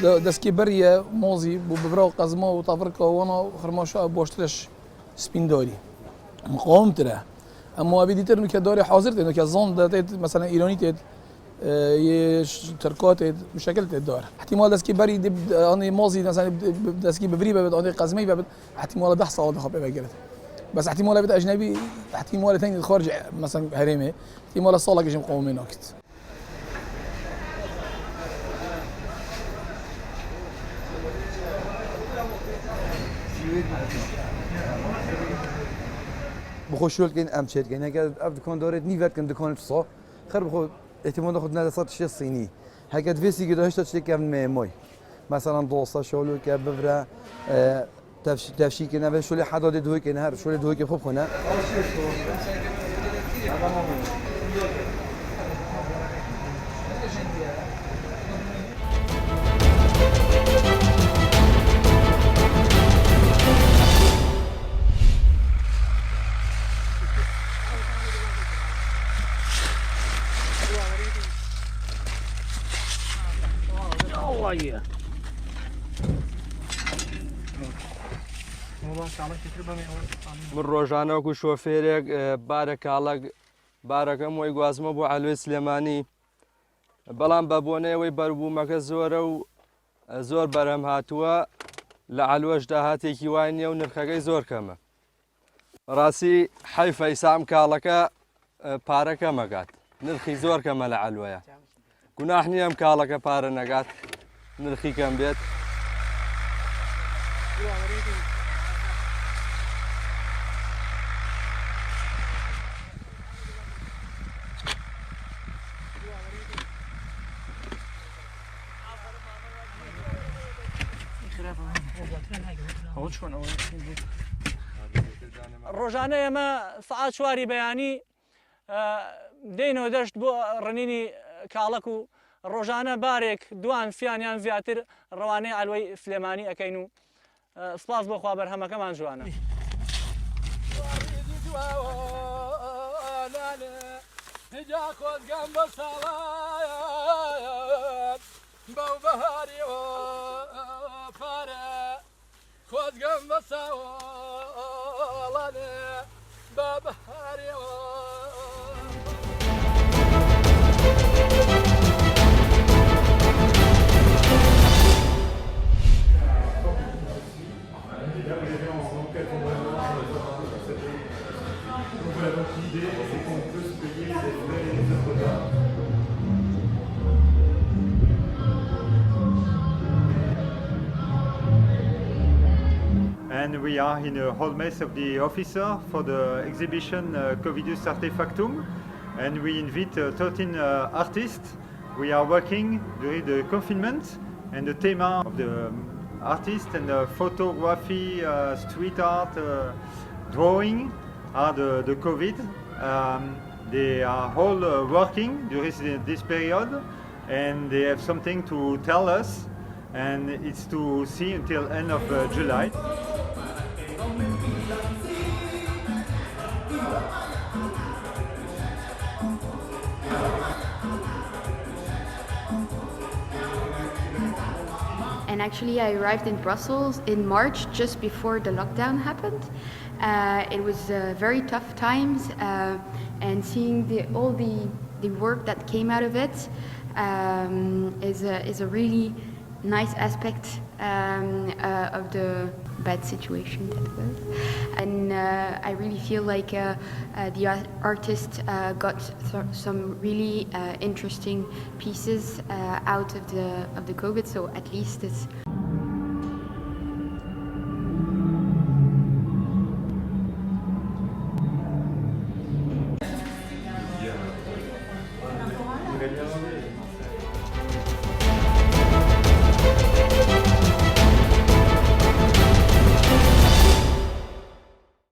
دەستکی بەریە مۆزی بوو ببرە و قەزمە و تافڕکەوەنە و خرماشە بۆشترش سپیندۆری مقاومترە ئەمە بیدیتر کە دۆری حاضر تێن کە زۆن دەێت مەسەن ئیرانی تێت ترکات بشكل الدار احتمال دسكي بري اني موزي مثلا دسكي ببري ببد اني قزمي ببد احتمال ده صوت خب بقرت بس احتمال بيت اجنبي احتمال ثاني خارج مثلا هرمي احتمال الصالة جيم قومي ناكت بخوشول كين ام شيت كين هكا افدكون دوريت نيفات كن دكون فصو خرب خو احتمال ناخذ نادي صوت شيء صيني هكا تفيسي كده هشت شيء كم موي مثلا دوسه شولو كبفرا تفشي كنا بس شو اللي حدا دوي كنا هر شو اللي دوي كيف خنا من ڕۆژانە وەکو شۆفێرێک بارەکەم وی گوازمە بۆ عەلوێ سلێمانی بەڵام بە بۆنەوەی بەربوومەکە زۆرە و زۆر بەرەم هاتووە لە عەلوەشدا هاتێکی وای نییە و نرخەکەی زۆر کەمە ڕاستی حەیفە ئیسام کاڵەکە پارەکە مەگات نرخی زۆر کەمە لە عەلوەیە گوناح نییە ئەم کاڵەکە پارە نەگات نرخی کەم بێت ڕۆژانە ئێمە سەعات 4 بەیانی دێنەوە دەشت بۆ ڕنینی کاڵک و ڕۆژانە بارێک دوان فیانیان زیاتر ڕەوانەی عەلوەی سلێمانی ئەەکەین و سپاس بۆ خوا بەرهەمەکەمان جوانە And we are in a hall mess of the officer for the exhibition Covidus Artefactum, and we invite 13 artists. We are working during the confinement, and the theme of the artist and the photography, street art, drawing are the COVID. They are all working during this period, and they have something to tell us, and it's to see until end of July. And actually I arrived in Brussels in March, just before the lockdown happened. It was very tough times, and seeing all the work that came out of it is a really nice aspect of the bad situation that was. And I really feel like the artist got some really interesting pieces out of the COVID, so at least it's